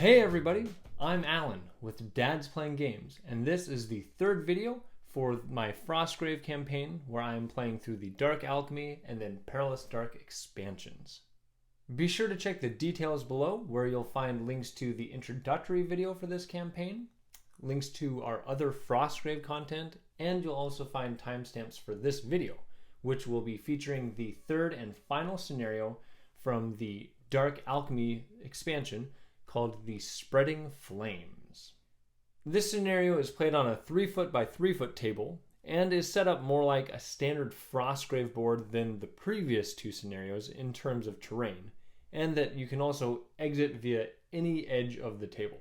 Hey everybody, I'm Alan with Dad's Playing Games, and this is the third video for my Frostgrave campaign where I am playing through the Dark Alchemy and then Perilous Dark expansions. Be sure to check the details below where you'll find links to the introductory video for this campaign, links to our other Frostgrave content, and you'll also find timestamps for this video, which will be featuring the third and final scenario from the Dark Alchemy expansion called the Spreading Flames. This scenario is played on a 3-foot by 3-foot table and is set up more like a standard Frostgrave board than the previous two scenarios in terms of terrain, and that you can also exit via any edge of the table.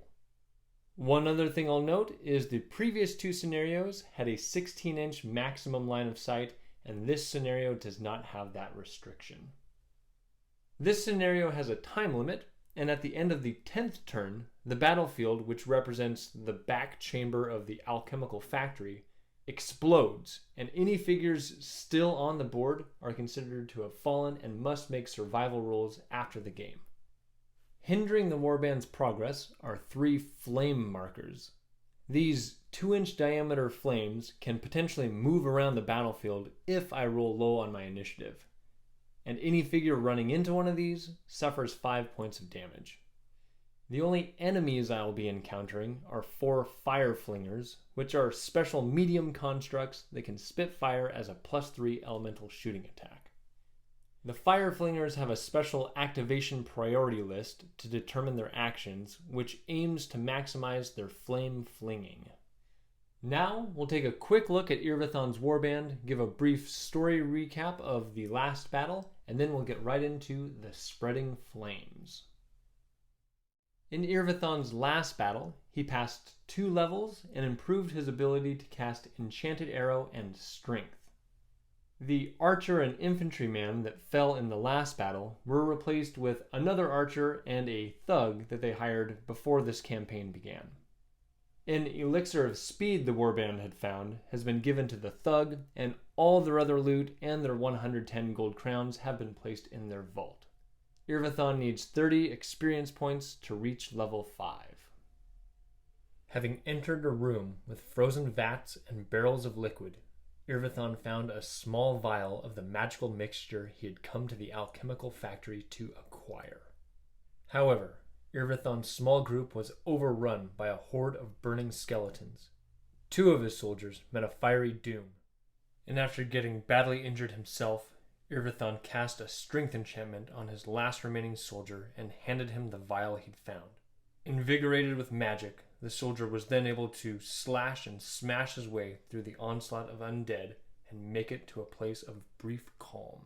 One other thing I'll note is the previous two scenarios had a 16-inch maximum line of sight, and this scenario does not have that restriction. This scenario has a time limit, and at the end of the 10th turn, the battlefield, which represents the back chamber of the alchemical factory, explodes, and any figures still on the board are considered to have fallen and must make survival rolls after the game. Hindering the warband's progress are 3 flame markers. These 2-inch diameter flames can potentially move around the battlefield if I roll low on my initiative, and any figure running into one of these suffers 5 points of damage. The only enemies I will be encountering are 4 fire flingers, which are special medium constructs that can spit fire as a +3 elemental shooting attack. The fire flingers have a special activation priority list to determine their actions, which aims to maximize their flame flinging. Now, we'll take a quick look at Eirvathon's warband, give a brief story recap of the last battle, and then we'll get right into the Spreading Flames. In Eirvathon's last battle, he passed 2 levels and improved his ability to cast Enchanted Arrow and Strength. The archer and infantryman that fell in the last battle were replaced with another archer and a thug that they hired before this campaign began. An elixir of speed the warband had found has been given to the thug, and all their other loot and their 110 gold crowns have been placed in their vault. Eirvathon needs 30 experience points to reach level 5. Having entered a room with frozen vats and barrels of liquid, Eirvathon found a small vial of the magical mixture he had come to the alchemical factory to acquire. However, Eirvathon's small group was overrun by a horde of burning skeletons. 2 of his soldiers met a fiery doom, and after getting badly injured himself, Eirvathon cast a strength enchantment on his last remaining soldier and handed him the vial he'd found. Invigorated with magic, the soldier was then able to slash and smash his way through the onslaught of undead and make it to a place of brief calm.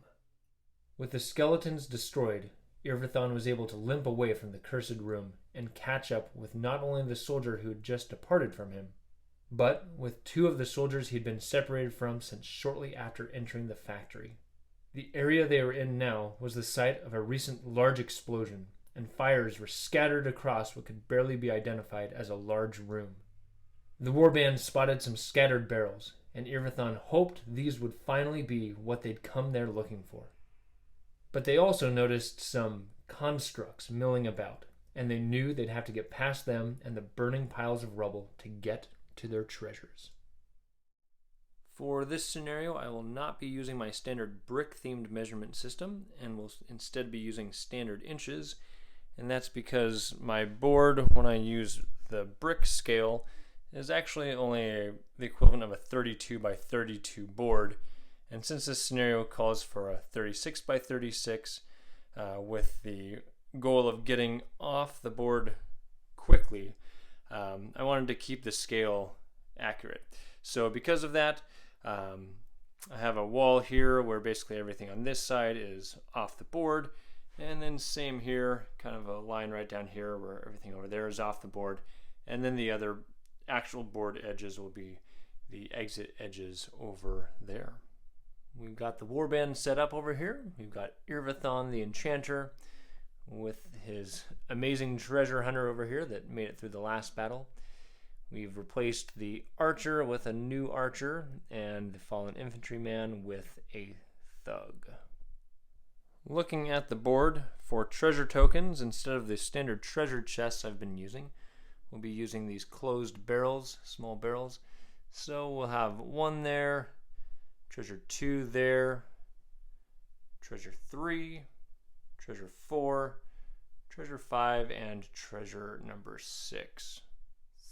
With the skeletons destroyed, Eirvathon was able to limp away from the cursed room and catch up with not only the soldier who had just departed from him, but with 2 of the soldiers he'd been separated from since shortly after entering the factory. The area they were in now was the site of a recent large explosion, and fires were scattered across what could barely be identified as a large room. The warband spotted some scattered barrels, and Eirvathon hoped these would finally be what they'd come there looking for. But they also noticed some constructs milling about, and they knew they'd have to get past them and the burning piles of rubble to get to their treasures. For this scenario, I will not be using my standard brick-themed measurement system, and will instead be using standard inches, and that's because my board, when I use the brick scale, is actually only the equivalent of a 32 by 32 board. And since this scenario calls for a 36 by 36 with the goal of getting off the board quickly, I wanted to keep the scale accurate. So because of that, I have a wall here where basically everything on this side is off the board, and then same here, kind of a line right down here where everything over there is off the board, and then the other actual board edges will be the exit edges over there. We've got the warband set up over here. We've got Eirvathon the Enchanter with his amazing treasure hunter over here that made it through the last battle. We've replaced the archer with a new archer and the fallen infantryman with a thug. Looking at the board for treasure tokens, instead of the standard treasure chests I've been using, we'll be using these closed barrels, small barrels. So we'll have 1 there, treasure 2 there, treasure 3, treasure 4, treasure 5, and treasure number 6.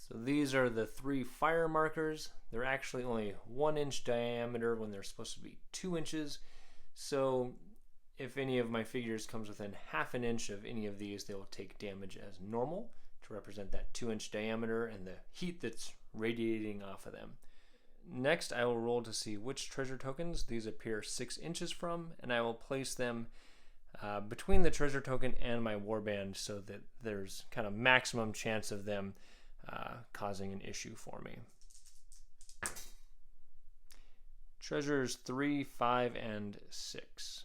So these are the 3 fire markers. They're actually only 1 inch diameter when they're supposed to be 2 inches. So if any of my figures comes within half an inch of any of these, they will take damage as normal to represent that 2 inch diameter and the heat that's radiating off of them. Next, I will roll to see which treasure tokens these appear 6 inches from, and I will place them between the treasure token and my warband so that there's kind of maximum chance of them causing an issue for me. Treasures 3, 5, and 6.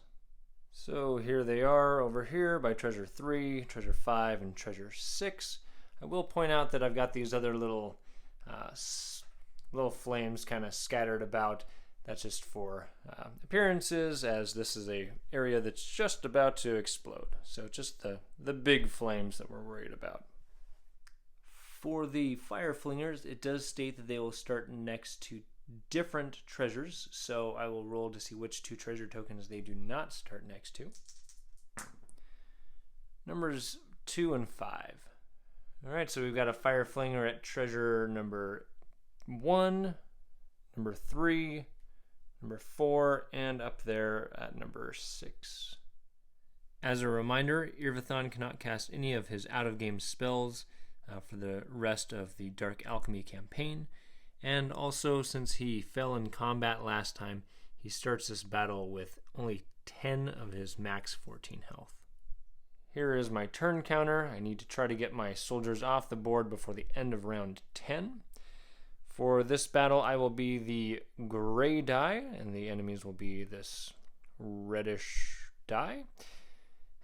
So here they are over here by treasure 3, treasure 5, and treasure 6. I will point out that I've got these other little flames kind of scattered about. That's just for appearances, as this is a area that's just about to explode. So just the big flames that we're worried about. For the fire flingers, it does state that they will start next to different treasures, so I will roll to see which 2 treasure tokens they do not start next to. Numbers 2 and 5. Alright, so we've got a fire flinger at treasure number 1, number 3, number 4, and up there at number 6. As a reminder, Eirvathon cannot cast any of his out-of-game spells for the rest of the Dark Alchemy campaign, and also since he fell in combat last time, he starts this battle with only 10 of his max 14 health. Here is my turn counter. I need to try to get my soldiers off the board before the end of round 10. For this battle, I will be the gray die, and the enemies will be this reddish die.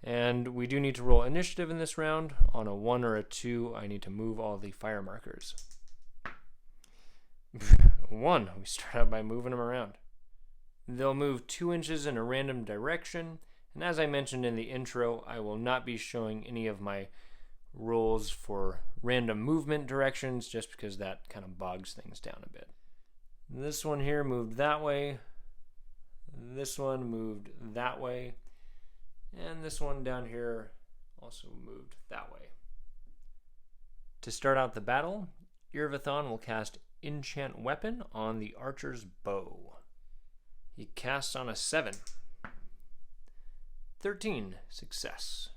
And we do need to roll initiative in this round. On a 1 or a 2, I need to move all the fire markers. 1, we start out by moving them around. They'll move 2 inches in a random direction, and as I mentioned in the intro, I will not be showing any of my rolls for random movement directions just because that kind of bogs things down a bit. This one here moved that way, this one moved that way, and this one down here also moved that way. To start out the battle, Eirvathon will cast Enchant Weapon on the archer's bow. He casts on a 7. 13, success.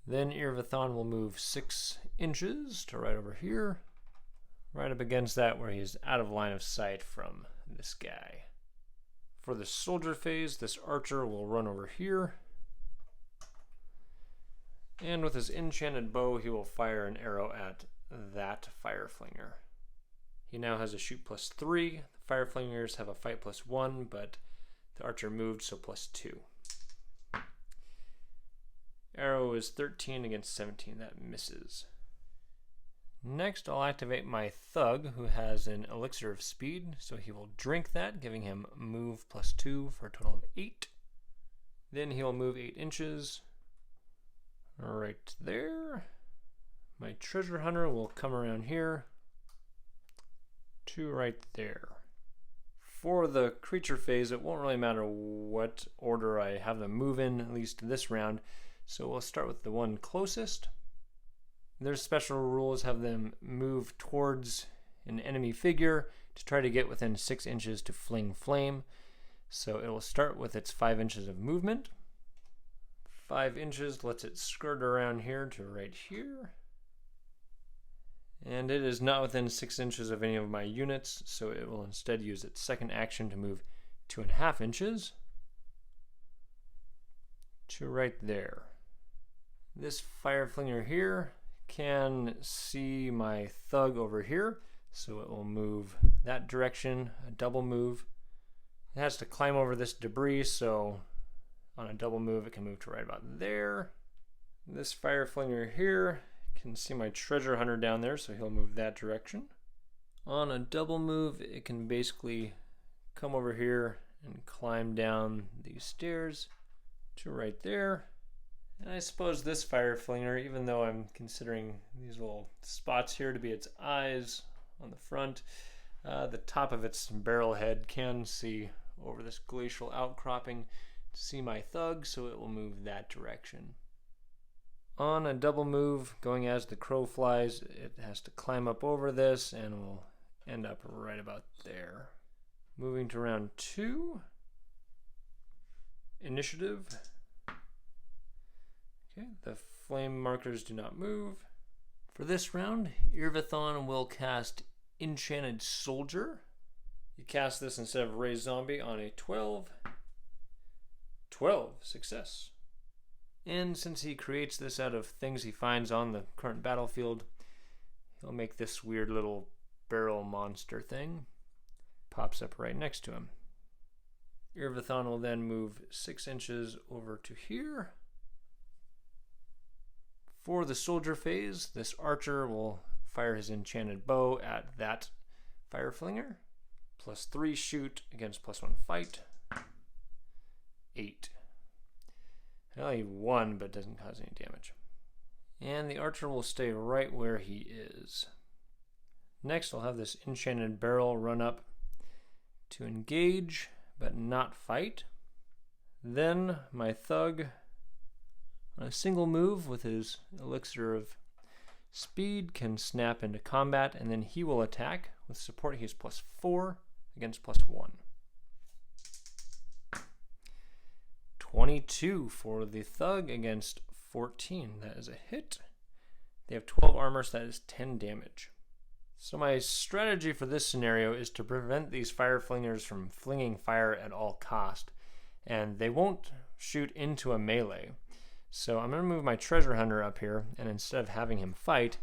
Then Eirvathon will move 6 inches to right over here, right up against that where he's out of line of sight from this guy. For the soldier phase, this archer will run over here, and with his enchanted bow, he will fire an arrow at that fire flinger. He now has a shoot +3. The fire flingers have a fight +1, but the archer moved, so +2. Arrow is 13 against 17. That misses. Next, I'll activate my thug, who has an elixir of speed, so he will drink that, giving him move +2 for a total of 8. Then he'll move 8 inches right there. My treasure hunter will come around here to right there. For the creature phase, it won't really matter what order I have them move in, at least this round. So we'll start with the one closest. Their special rules have them move towards an enemy figure to try to get within 6 inches to fling flame. So it will start with its 5 inches of movement. 5 inches lets it skirt around here to right here. And it is not within 6 inches of any of my units, so it will instead use its second action to move 2.5 inches to right there. This fire flinger here can see my thug over here, so it will move that direction, a double move. It has to climb over this debris, so on a double move it can move to right about there. This fire flinger here can see my treasure hunter down there, so he'll move that direction. On a double move, it can basically come over here and climb down these stairs to right there. And I suppose this fire flinger, even though I'm considering these little spots here to be its eyes on the front, the top of its barrel head can see over this glacial outcropping to see my thug, so it will move that direction. On a double move, going as the crow flies, it has to climb up over this and will end up right about there. Moving to round 2. Initiative. Okay, the flame markers do not move. For this round, Eirvathon will cast Enchanted Soldier. You cast this instead of Raise Zombie on a 12. 12, success. And since he creates this out of things he finds on the current battlefield, he'll make this weird little barrel monster thing. Pops up right next to him. Eirvathon will then move 6 inches over to here. For the soldier phase, this archer will fire his enchanted bow at that fire flinger. +3 shoot against +1 fight. 8. Well, he won, but doesn't cause any damage. And the archer will stay right where he is. Next, I'll have this enchanted barrel run up to engage, but not fight. Then my thug, on a single move with his elixir of speed, can snap into combat, and then he will attack. With support, he has +4 against +1. 22 for the thug against 14. That is a hit. They have 12 armor, so that is 10 damage. So my strategy for this scenario is to prevent these fire flingers from flinging fire at all cost, and they won't shoot into a melee. So I'm going to move my treasure hunter up here, and instead of having him fight,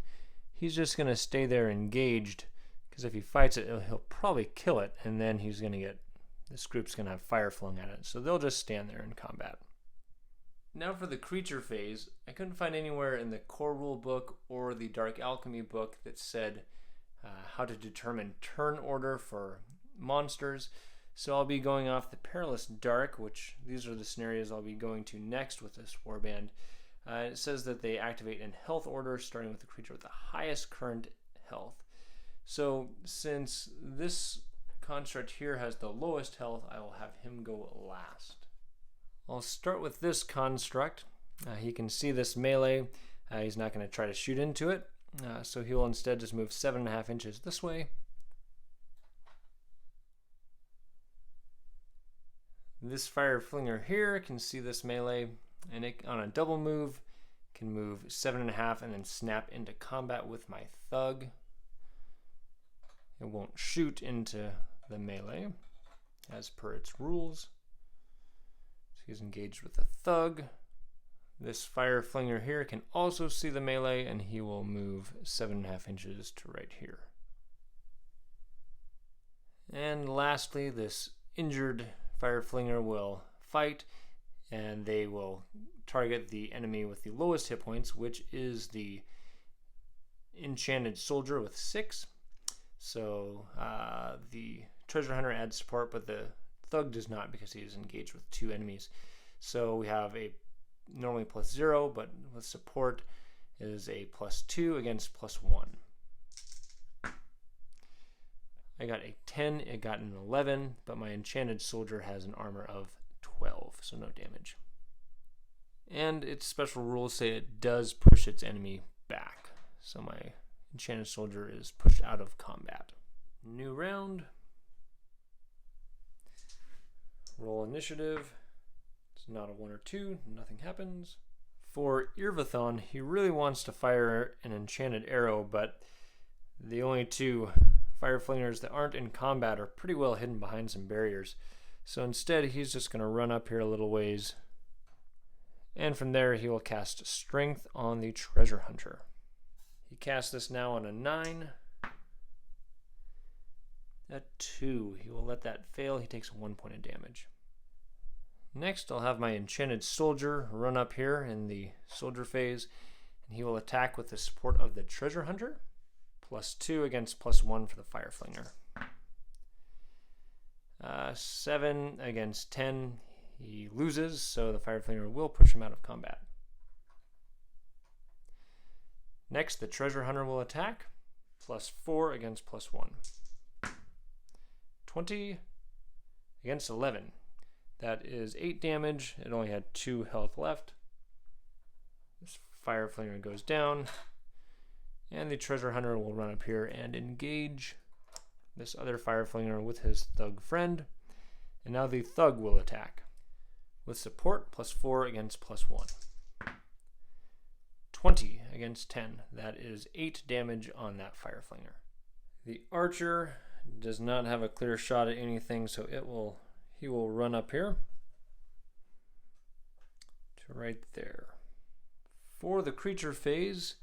he's just going to stay there engaged, because if he fights it, he'll probably kill it, and then he's going to get, this group's going to have fire flung at it. So they'll just stand there in combat. Now for the creature phase, I couldn't find anywhere in the core rule book or the Dark Alchemy book that said how to determine turn order for monsters. So I'll be going off the Perilous Dark, which these are the scenarios I'll be going to next with this warband. It says that they activate in health order, starting with the creature with the highest current health. So since this construct here has the lowest health, I will have him go last. I'll start with this construct. He can see this melee. He's not going to try to shoot into it. So he will instead just move 7.5 inches this way. This fire flinger here can see this melee, and it, on a double move, can move 7.5 and then snap into combat with my thug. It won't shoot into the melee as per its rules. So he's engaged with the thug. This fire flinger here can also see the melee, and he will move 7.5 inches to right here. And lastly, this injured fire flinger will fight, and they will target the enemy with the lowest hit points, which is the enchanted soldier with 6. So the treasure hunter adds support, but the thug does not because he is engaged with 2 enemies. So we have a normally +0, but with support is a +2 against +1. I got a 10, it got an 11, but my enchanted soldier has an armor of 12, so no damage. And its special rules say it does push its enemy back, so my enchanted soldier is pushed out of combat. New round. Roll initiative. It's not a 1 or 2, nothing happens. For Eirvathon, he really wants to fire an enchanted arrow, but the only 2 fire flingers that aren't in combat are pretty well hidden behind some barriers. So instead, he's just going to run up here a little ways, and from there he will cast Strength on the treasure hunter. He casts this now on a 9. At 2, he will let that fail. He takes 1 point of damage. Next, I'll have my enchanted soldier run up here in the soldier phase, and he will attack with the support of the treasure hunter. +2 against +1 for the fire flinger. 7 against 10. He loses, so the Fire Flinger will push him out of combat. Next, the Treasure Hunter will attack. +4 against +1. 20 against 11. That is 8 damage. It only had 2 health left. This Fire Flinger goes down. And the Treasure Hunter will run up here and engage this other Fire Flinger with his Thug friend. And now the Thug will attack. With support, +4 against +1. 20 against 10. That is 8 damage on that Fire Flinger. The Archer does not have a clear shot at anything, so he will run up here to right there. For the creature phase,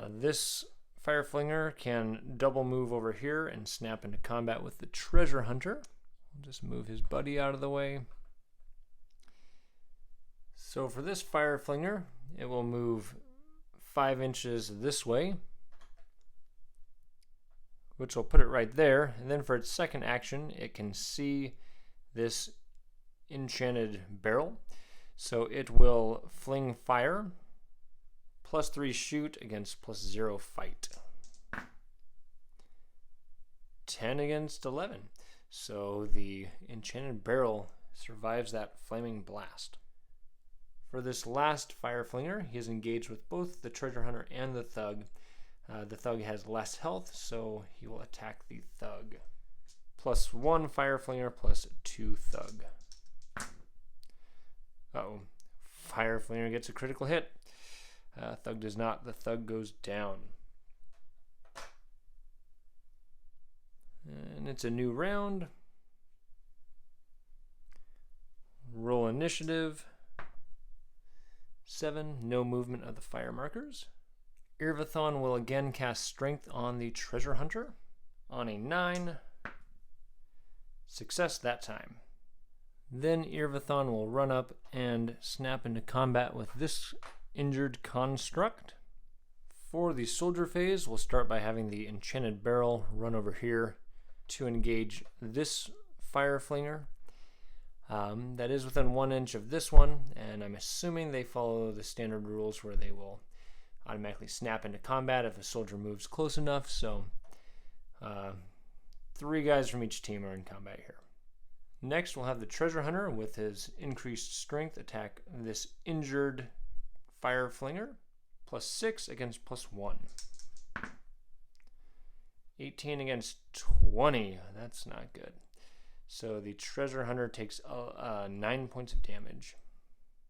this Fire Flinger can double move over here and snap into combat with the Treasure Hunter. I'll just move his buddy out of the way. So for this Fire Flinger, it will move 5 inches this way, which will put it right there. And then for its second action, it can see this enchanted barrel. So it will fling fire, +3 shoot against +0 fight. 10 against 11. So the enchanted barrel survives that flaming blast. For this last Fire Flinger, he is engaged with both the Treasure Hunter and the Thug. The Thug has less health, so he will attack the Thug. +1 Fire Flinger, +2 Thug. Uh-oh. Fire Flinger gets a critical hit. Thug does not. The Thug goes down. And it's a new round. Roll initiative. 7. No movement of the fire markers. Eirvathon will again cast Strength on the Treasure Hunter. On a 9. Success that time. Then Eirvathon will run up and snap into combat with this injured construct. For the soldier phase, we'll start by having the enchanted barrel run over here to engage this Fire Flinger. That is within 1 inch of this one, and I'm assuming they follow the standard rules where they will automatically snap into combat if a soldier moves close enough. So 3 guys from each team are in combat here. Next, we'll have the Treasure Hunter with his increased strength attack this injured Fire Flinger. +6 against +1. 18 against 20. That's not good. So the Treasure Hunter takes 9 points of damage.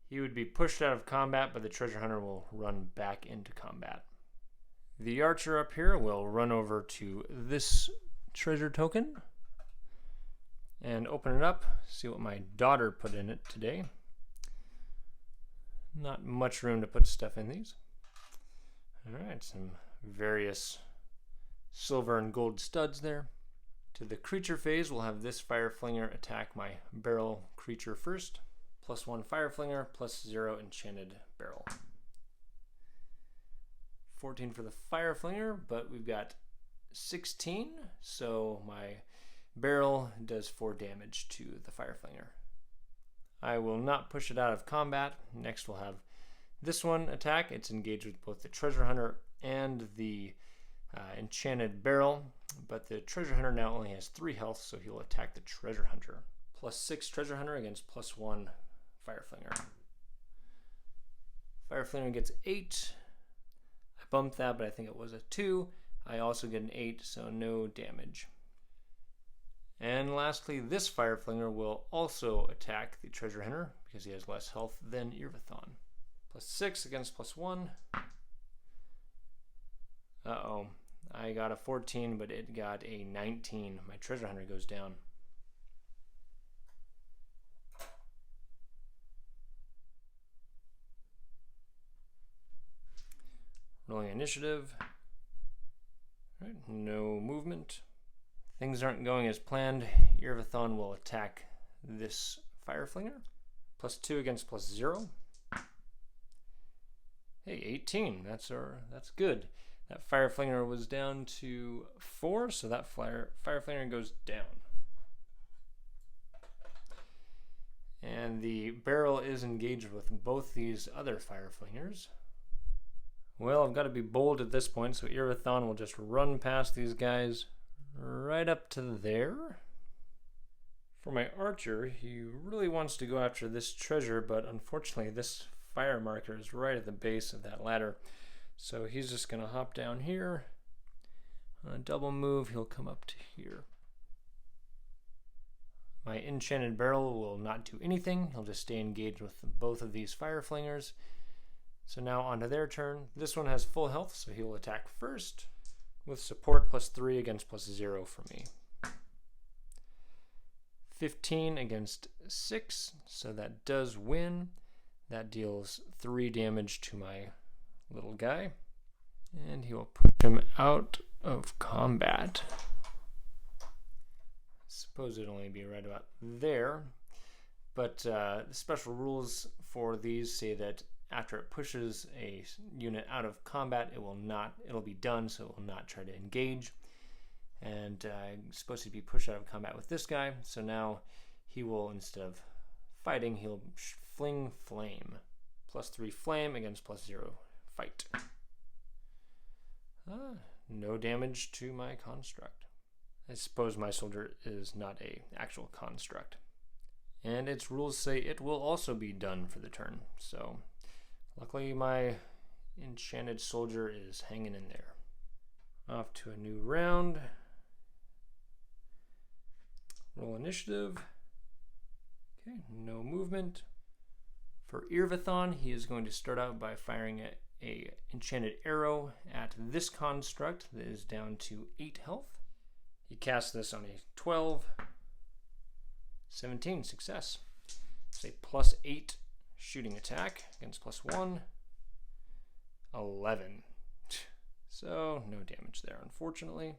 He would be pushed out of combat, but the Treasure Hunter will run back into combat. The Archer up here will run over to this treasure token and open it up, see what my daughter put in it today. Not much room to put stuff in these. Alright, some various silver and gold studs there. To the creature phase, we'll have this Fire Flinger attack my barrel creature first. +1 Fire Flinger, +0 enchanted barrel. 14 for the Fire Flinger, but we've got 16, so my barrel does 4 damage to the Fire Flinger. I will not push it out of combat. Next we'll have this one attack. It's engaged with both the Treasure Hunter and the enchanted barrel, but the Treasure Hunter now only has 3 health, so he will attack the Treasure Hunter. +6 Treasure Hunter against +1 Fire Flinger. Fire Flinger gets 8. I bumped that, but I think it was a 2. I also get an 8, so no damage. And lastly, this Fire Flinger will also attack the Treasure Hunter because he has less health than Eirvathon. +6 against +1. Uh-oh. I got a 14, but it got a 19. My Treasure Hunter goes down. Rolling initiative. All right, no movement. Things aren't going as planned. Eirvathon will attack this Fire Flinger. +2 against +0. Hey, 18. That's good. That Fire Flinger was down to 4, so that Fire Flinger goes down. And the barrel is engaged with both these other fire flingers. Well, I've got to be bold at this point, so Eirvathon will just run past these guys right up to there. For my archer, he really wants to go after this treasure, but unfortunately this fire marker is right at the base of that ladder. So he's just going to hop down here. On a double move, he'll come up to here. My enchanted barrel will not do anything. He'll just stay engaged with both of these fire flingers. So now onto their turn. This one has full health, so he will attack first with support +3 against +0 for me. 15 against 6, so that does win. That deals 3 damage to my little guy. And he will push him out of combat. I suppose it'd only be right about there. But the special rules for these say that after it pushes a unit out of combat, it'll be done, so it will not try to engage. And I'm supposed to be pushed out of combat with this guy, so now he will, instead of fighting, he'll fling flame. +3 flame against +0 fight. No damage to my construct. I suppose my soldier is not an actual construct. And its rules say it will also be done for the turn, so luckily my enchanted soldier is hanging in there. Off to a new round. Roll initiative. Okay, no movement. For Eirvathon, he is going to start out by firing a enchanted arrow at this construct that is down to 8 health. He casts this on a 12. 17, success. It's a +8 shooting attack against +1. 11. So no damage there, unfortunately.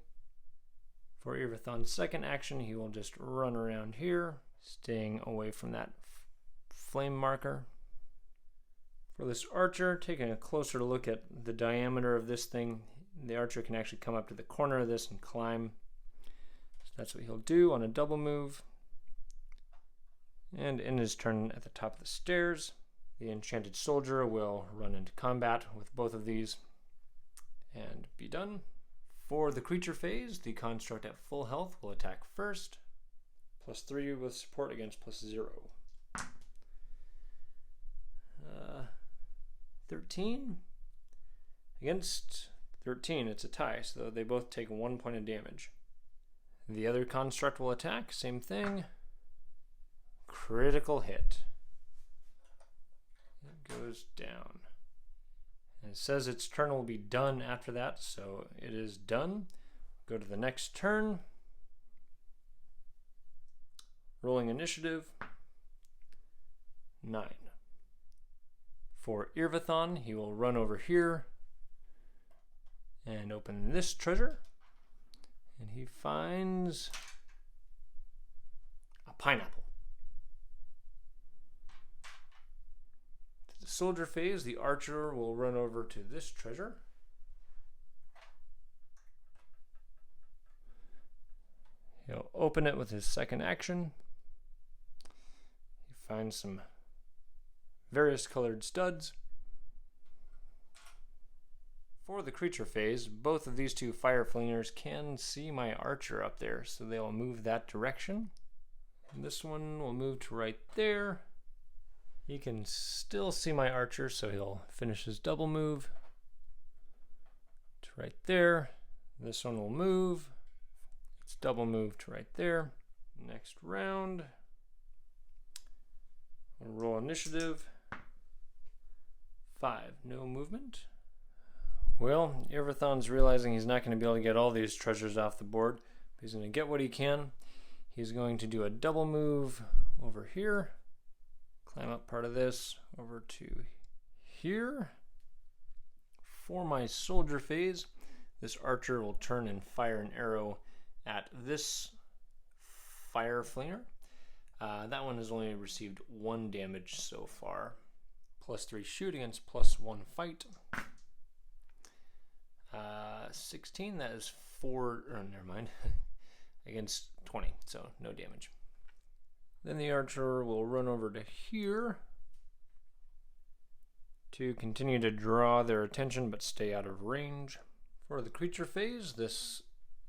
For Eirvathon's second action, he will just run around here, staying away from that flame marker. For this archer, taking a closer look at the diameter of this thing, the archer can actually come up to the corner of this and climb. So that's what he'll do on a double move. And in his turn at the top of the stairs, the enchanted soldier will run into combat with both of these and be done. For the creature phase, the construct at full health will attack first, +3 with support against +0. 13 against 13, it's a tie, so they both take 1 point of damage. The other construct will attack, same thing. Critical hit. It goes down. And it says its turn will be done after that, so it is done. Go to the next turn. Rolling initiative. 9. For Eirvathon, he will run over here and open this treasure. And he finds a pineapple. To the soldier phase, the archer will run over to this treasure. He'll open it with his second action. He finds some various colored studs. For the creature phase, both of these two fire flingers can see my archer up there, so they'll move that direction. And this one will move to right there. He can still see my archer, so he'll finish his double move to right there. This one will move. It's double move to right there. Next round. We'll roll initiative. 5, no movement. Well, Eirvathon's realizing he's not going to be able to get all these treasures off the board, but he's going to get what he can. He's going to do a double move over here, climb up part of this over to here. For my soldier phase, this archer will turn and fire an arrow at this fire flinger. That one has only received 1 damage so far. +3 shoot against +1 fight. 16, that is 4, or never mind, against 20, so no damage. Then the archer will run over to here to continue to draw their attention but stay out of range. For the creature phase, this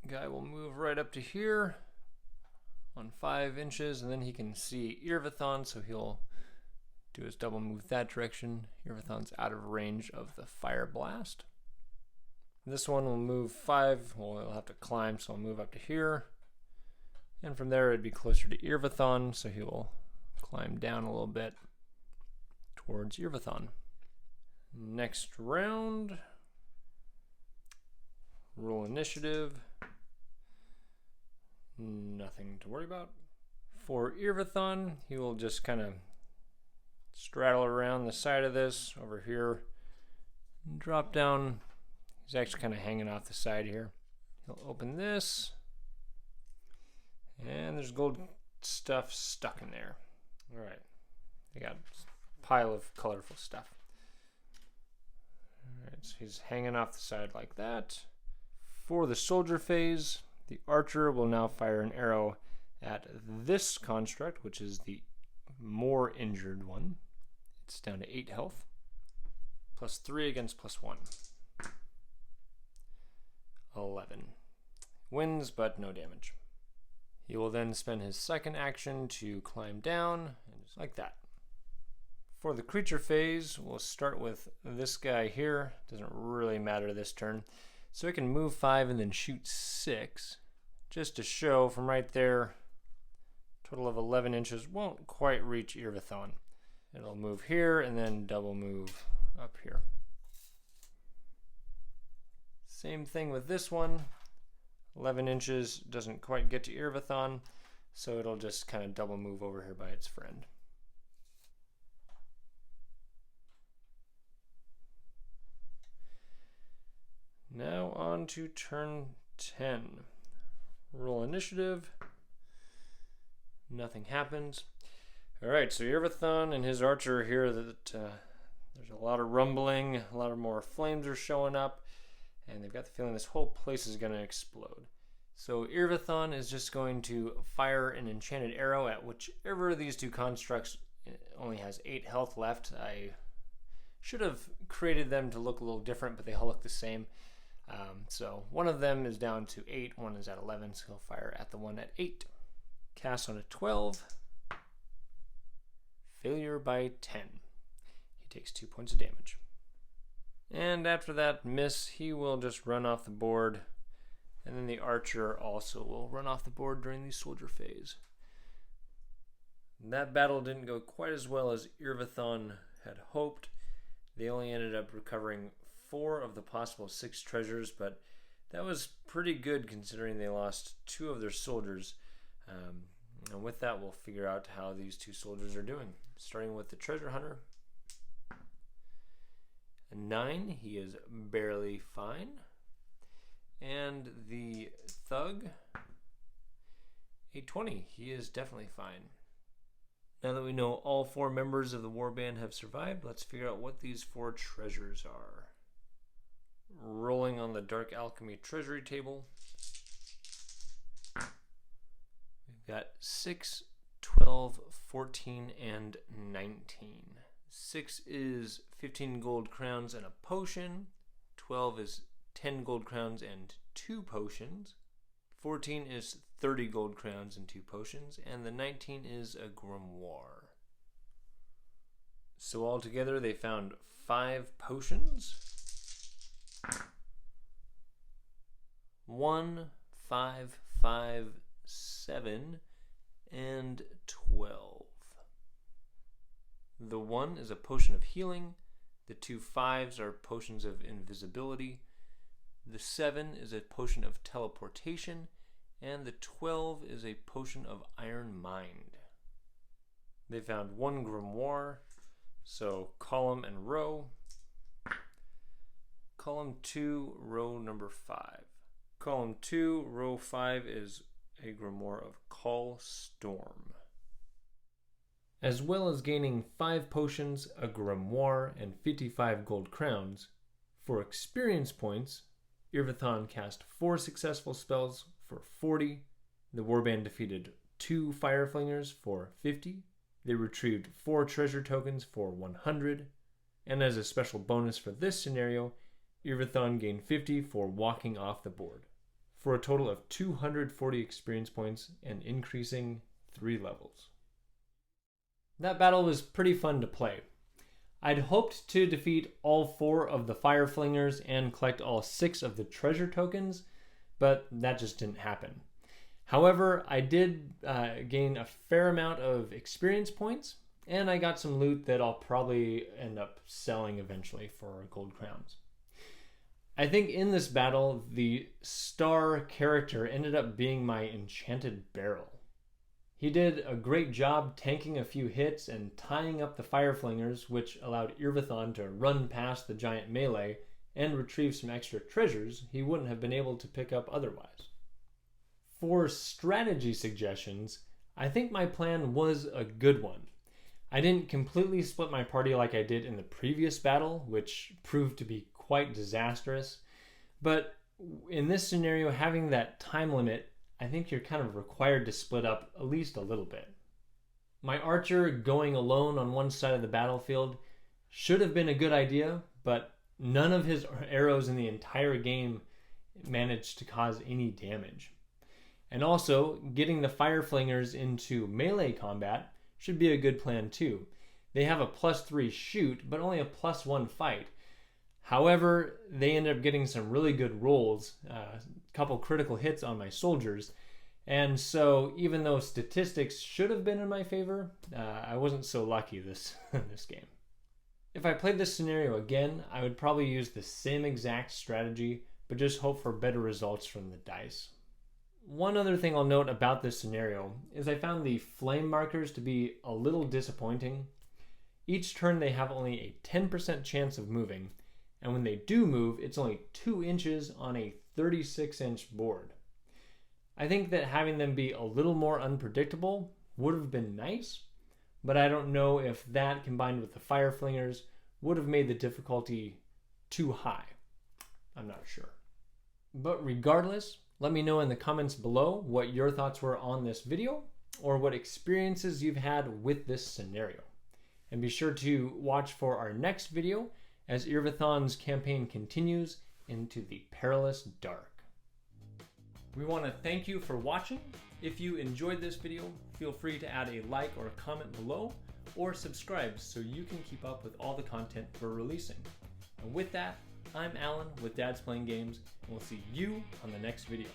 guy will move right up to here on 5 inches, and then he can see Eirvathon, so he'll do his double move that direction. Eirvathon's out of range of the fire blast. This one will move 5, well, he'll have to climb, so I'll move up to here. And from there it'd be closer to Eirvathon, so he will climb down a little bit towards Eirvathon. Next round, roll initiative. Nothing to worry about. For Eirvathon, he will just kind of straddle around the side of this over here, and drop down. He's actually kind of hanging off the side here. He'll open this, and there's gold stuff stuck in there. All right, they got a pile of colorful stuff. All right, so he's hanging off the side like that. For the soldier phase, the archer will now fire an arrow at this construct, which is the more injured one. It's down to 8 health. +3 against +1. 11. Wins, but no damage. He will then spend his second action to climb down, and just like that. For the creature phase, we'll start with this guy here. Doesn't really matter this turn. So it can move 5 and then shoot 6. Just to show from right there, total of 11 inches, won't quite reach Eirvathon. It'll move here and then double move up here. Same thing with this one. 11 inches doesn't quite get to Eirvathon, so it'll just kind of double move over here by its friend. Now on to turn 10. Roll initiative. Nothing happens. Alright, so Eirvathon and his archer here, there's a lot of rumbling, a lot of more flames are showing up, and they've got the feeling this whole place is going to explode. So Eirvathon is just going to fire an enchanted arrow at whichever of these two constructs only has 8 health left. I should have created them to look a little different, but they all look the same. So one of them is down to 8, one is at 11, so he'll fire at the one at 8. Cast on a 12. Failure by 10. He takes 2 points of damage. And after that miss, he will just run off the board, and then the archer also will run off the board during the soldier phase. That battle didn't go quite as well as Eirvathon had hoped. They only ended up recovering 4 of the possible 6 treasures, but that was pretty good considering they lost 2 of their soldiers. And with that, we'll figure out how these 2 soldiers are doing. Starting with the treasure hunter. A 9, he is barely fine. And the thug, a 20, he is definitely fine. Now that we know all 4 members of the warband have survived, let's figure out what these 4 treasures are. Rolling on the Dark Alchemy treasury table. We've got 6, 12, 14, and 19. 6 is 15 gold crowns and a potion. 12 is 10 gold crowns and 2 potions. 14 is 30 gold crowns and 2 potions. And the 19 is a grimoire. So altogether they found 5 potions. 1, 5, 5, 7, and 12. The 1 is a potion of healing. The 2 5s are potions of invisibility. The 7 is a potion of teleportation. And the 12 is a potion of iron mind. They found 1 grimoire, so column and row. Column 2, row number 5. Column 2, row 5 is a grimoire of Call Storm. As well as gaining 5 potions, a grimoire, and 55 gold crowns, for experience points, Eirvathon cast 4 successful spells for 40. The warband defeated 2 Fire Flingers for 50. They retrieved 4 treasure tokens for 100. And as a special bonus for this scenario, Eirvathon gained 50 for walking off the board, for a total of 240 experience points and increasing 3 levels. That battle was pretty fun to play. I'd hoped to defeat all 4 of the Fire Flingers and collect all 6 of the treasure tokens, but that just didn't happen. However, I did gain a fair amount of experience points, and I got some loot that I'll probably end up selling eventually for gold crowns. I think in this battle, the star character ended up being my enchanted barrel. He did a great job tanking a few hits and tying up the Fire Flingers, which allowed Eirvathon to run past the giant melee and retrieve some extra treasures he wouldn't have been able to pick up otherwise. For strategy suggestions, I think my plan was a good one. I didn't completely split my party like I did in the previous battle, which proved to be quite disastrous, but in this scenario, having that time limit, I think you're kind of required to split up at least a little bit. My archer going alone on one side of the battlefield should have been a good idea, but none of his arrows in the entire game managed to cause any damage. And also, getting the Fire Flingers into melee combat should be a good plan too. They have a +3 shoot, but only a +1 fight. However, they ended up getting some really good rolls, a couple critical hits on my soldiers, and so even though statistics should have been in my favor, I wasn't so lucky this game. If I played this scenario again, I would probably use the same exact strategy, but just hope for better results from the dice. One other thing I'll note about this scenario is I found the flame markers to be a little disappointing. Each turn they have only a 10% chance of moving, and when they do move, it's only 2 inches on a 36-inch board. I think that having them be a little more unpredictable would have been nice, but I don't know if that combined with the Fire Flingers would have made the difficulty too high. I'm not sure. But regardless, let me know in the comments below what your thoughts were on this video or what experiences you've had with this scenario. And be sure to watch for our next video as Eirvathon's campaign continues into the Perilous Dark. We want to thank you for watching. If you enjoyed this video, feel free to add a like or a comment below, or subscribe so you can keep up with all the content we're releasing. And with that, I'm Alan with Dad's Playing Games, and we'll see you on the next video.